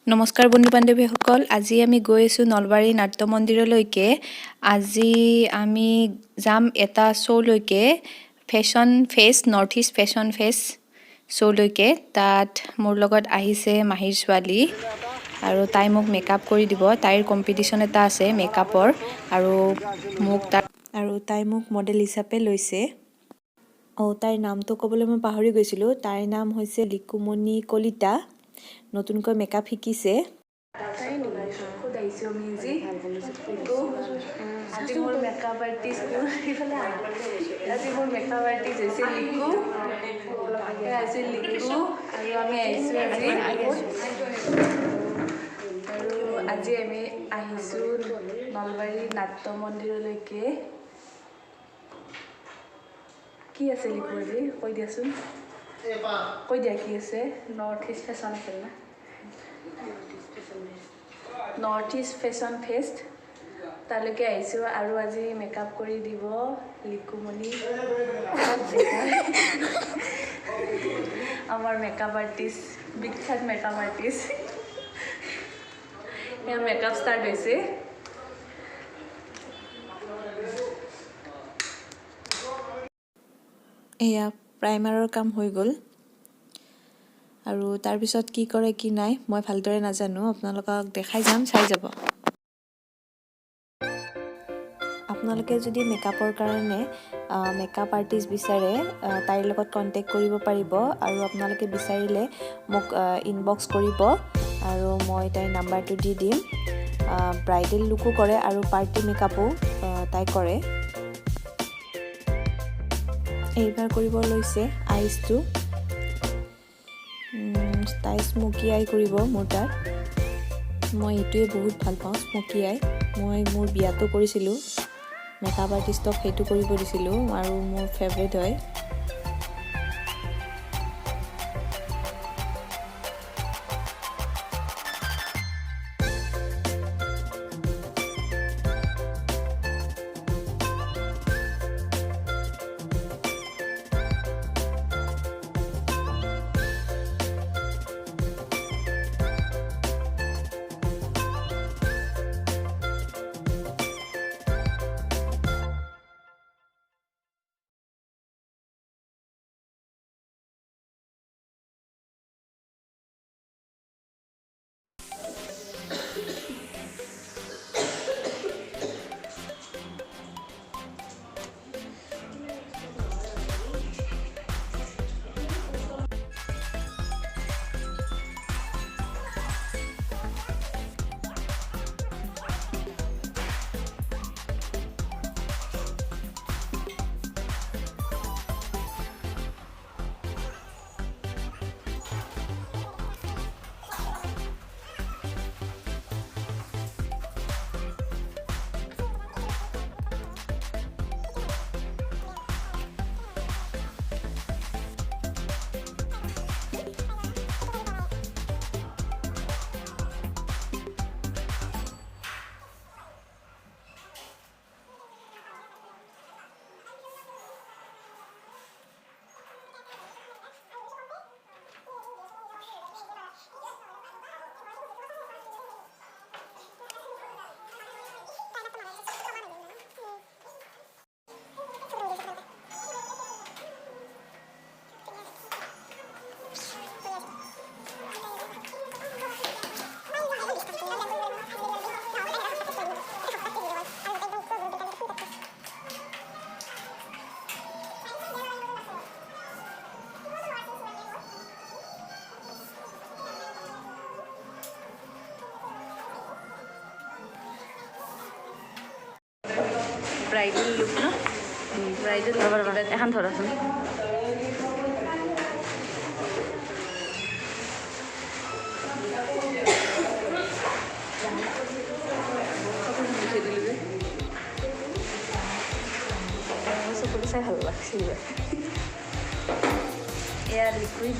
নমস্কাৰ বন্ধু বান্ধৱীসকল, আজি আমি গৈ আছোঁ নলবাৰী নাট্য মন্দিৰলৈকে। আজি আমি যাম এটা শ্ব'লৈকে, fashion fest, north east fashion fest শ্ব'লৈকে। তাত মোৰ লগত আহিছে মাহীৰ ছোৱালী আৰু তাই মোক মেকআপ কৰি দিব। তাইৰ কম্পিটিশ্যন এটা আছে মেকআপৰ আৰু তাই মোক মডেল হিচাপে লৈছে। তাইৰ নামটো ক'বলৈ মই পাহৰি গৈছিলোঁ। তাইৰ নাম হৈছে লিকুমণি কলিতা। নতুনকৈ মেকআপ শিকিছে। আজি মোৰ মেকআপ আৰ্টিষ্ট হৈছে লিকু। আজি লিকু আৰু আমি আহিছোঁ আজি আমি আহিছোঁ নলবাৰী নাট্য মন্দিৰলৈকে। কি আছে লিকু আজি কৈ দিয়াচোন, কৈ দিয়া কি আছে। নৰ্থ ইষ্ট ফেশ্বন আছিল না, নৰ্থ ইষ্ট ফেশ্বন ফেষ্ট তালৈকে আহিছোঁ আৰু আজি মেকআপ কৰি দিব লিকুমণি, আমাৰ মেকআপ আৰ্টিষ্ট, বিখ্যাত মেকআপ আৰ্টিষ্ট। ইয়াৰ মেকআপ ষ্টাৰ্ট হৈছে। এয়া প্ৰাইমাৰৰ কাম হৈ গ'ল আৰু তাৰপিছত কি কৰে কি নাই মই ভালদৰে নাজানো, আপোনালোকক দেখাই যাম, চাই যাব। আপোনালোকে যদি মেকআপৰ কাৰণে মেকআপ আৰ্টিষ্ট বিচাৰে তাইৰ লগত কণ্টেক্ট কৰিব পাৰিব আৰু আপোনালোকে বিচাৰিলে মোক ইনবক্স কৰিব আৰু মই তাইৰ নাম্বাৰটো দি দিম। ব্ৰাইডেল লুকো কৰে আৰু পাৰ্টি মেকআপো তাই কৰে। এইবাৰ কৰিব লৈছে আইচটো, তাই স্মকি আই কৰিব মোৰ তাত। মই এইটোৱে বহুত ভাল পাওঁ, স্মকি আই। মই মোৰ বিয়াতো কৰিছিলোঁ, মেকআপ আৰ্টিষ্টক সেইটো কৰিব দিছিলোঁ আৰু মোৰ ফেভৰেট হয়। ব্ৰাইডেল লুক ন, ব্ৰাইডেল এখন ধৰাচোন। চকুটো চাই ভাল লাগছিল। এয়া লিকুইড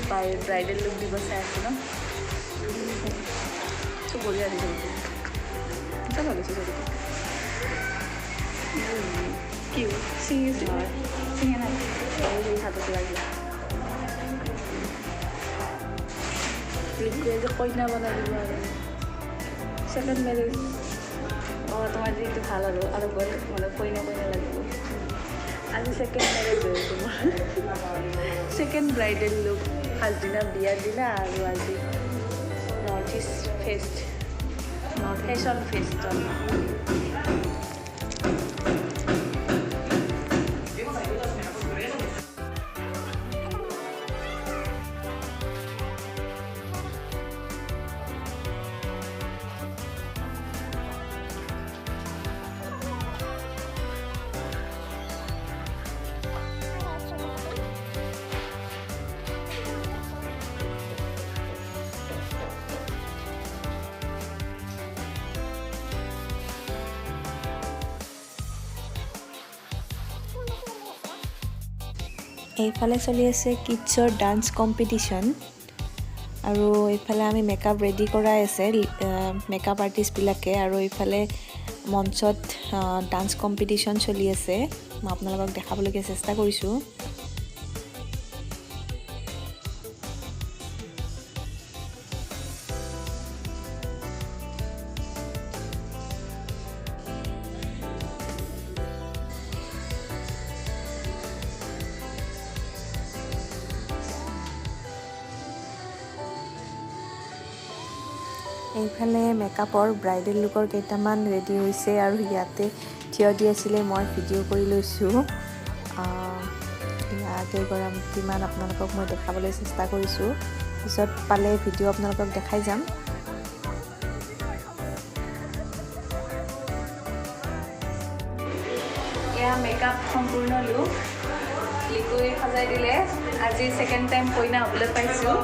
ব্ৰাইডেল লুক দিব চাই আছোঁ ন, চব বঢ়িয়া দিছে, ভাল হৈছে চকুটো। কি চিঙিছে চিঙে নাই হাতত লাগিল। লিকুৱে যে কইনা বনাই দিব আৰু সেকেন্ড মেৰেজ তোমাৰ যিটো ভাল আৰু মানে কইনা লাগিব আজি সেকেন্ড মেৰেজ হৈ তোমাৰ সেকেন্ড ব্ৰাইডেল লুক আগদিনা বিয়াৰ দিনা আৰু আজি নৰ্থ ইষ্ট ফেশ্বন ফেষ্টত এইফালে চলি আছে কিডছৰ ডান্স কম্পিটিশ্যন আৰু এইফালে আমি মেকআপ ৰেডি কৰাই আছে মেকআপ আৰ্টিষ্টবিলাকে আৰু এইফালে মঞ্চত ডান্স কম্পিটিশ্যন চলি আছে মই আপোনালোকক দেখাবলৈকে চেষ্টা কৰিছোঁ এইফালে মেকআপৰ ব্ৰাইডেল লুকৰ কেইটামান ৰেডি হৈছে আৰু ইয়াতে থিয় দি আছিলে মই ভিডিঅ' কৰি লৈছোঁ কেইগৰাকীমান আপোনালোকক মই দেখাবলৈ চেষ্টা কৰিছোঁ পিছত পালে ভিডিঅ' আপোনালোকক দেখাই যাম এয়া মেকআপ সম্পূৰ্ণ লুক লিকুৱে সজাই দিলে আজি সেকেন্ড টাইম কইনা হ'বলৈ পাইছোঁ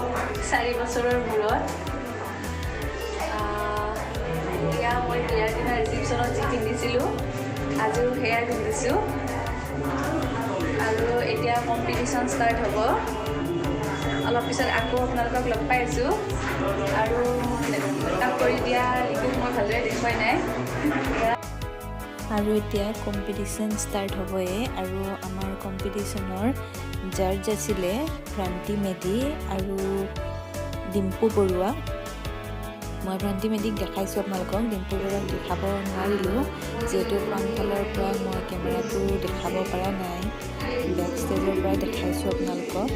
4 বছৰৰ মূৰত মই বিয়াৰ দিনা ৰিচিপশ্যনত যি পিন্ধিছিলোঁ আজিও সেয়া পিন্ধিছোঁ আৰু এতিয়া কম্পিটিশ্যন ষ্টাৰ্ট হ'ব অলপ পিছত আকৌ আপোনালোকক লগ পাইছোঁ আৰু মেকআপ কৰি দিয়া লিকুক মই ভালদৰে দেখুৱাই নাই আৰু এতিয়া কম্পিটিশ্যন ষ্টাৰ্ট হ'বয়ে আৰু আমাৰ কম্পিটিশ্যনৰ জাজ আছিলে ভ্ৰান্তি মেধি আৰু ডিম্পু বৰুৱা মই ভ্ৰান্তি মেধিক দেখাইছোঁ আপোনালোকক ডিম্পু বৰুৱাক দেখাব নোৱাৰিলোঁ যিহেতু ফ্ৰণ্টফালৰ পৰা মই কেমেৰাটো দেখাব পৰা নাই বেক ষ্টেজৰ পৰাই দেখাইছোঁ আপোনালোকক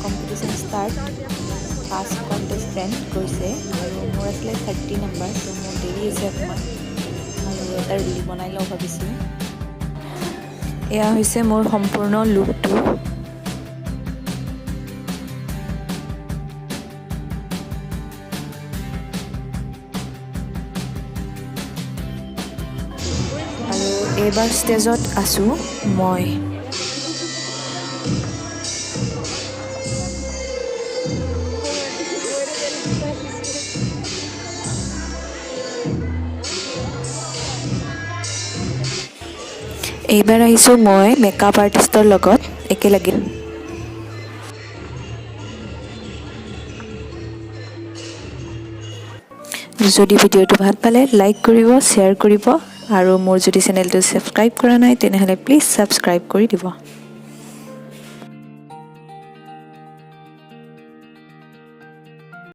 কম্পিটিশ্যন ষ্টাৰ্ট ফাৰ্ষ্ট কণ্টেষ্টেণ্ট গৈছে আৰু মোৰ আছিলে 30 নম্বৰ তো মোৰ দেৰি আছে অকণমান আৰু এটা ৰীল বনাই লওঁ ভাবিছোঁ এয়া হৈছে মোৰ সম্পূৰ্ণ লুকটো আৰু এইবাৰ ষ্টেজত আছোঁ মই এইবাৰ আহিছোঁ মই মেকআপ আৰ্টিষ্টৰ লগত একেলগে যদি ভিডিঅ'টো ভাল পালে লাইক কৰিব শ্বেয়াৰ কৰিব আৰু মোৰ যদি চেনেলটো ছাবস্ক্ৰাইব কৰা নাই তেনেহ'লে প্লিজ ছাবস্ক্ৰাইব কৰি দিব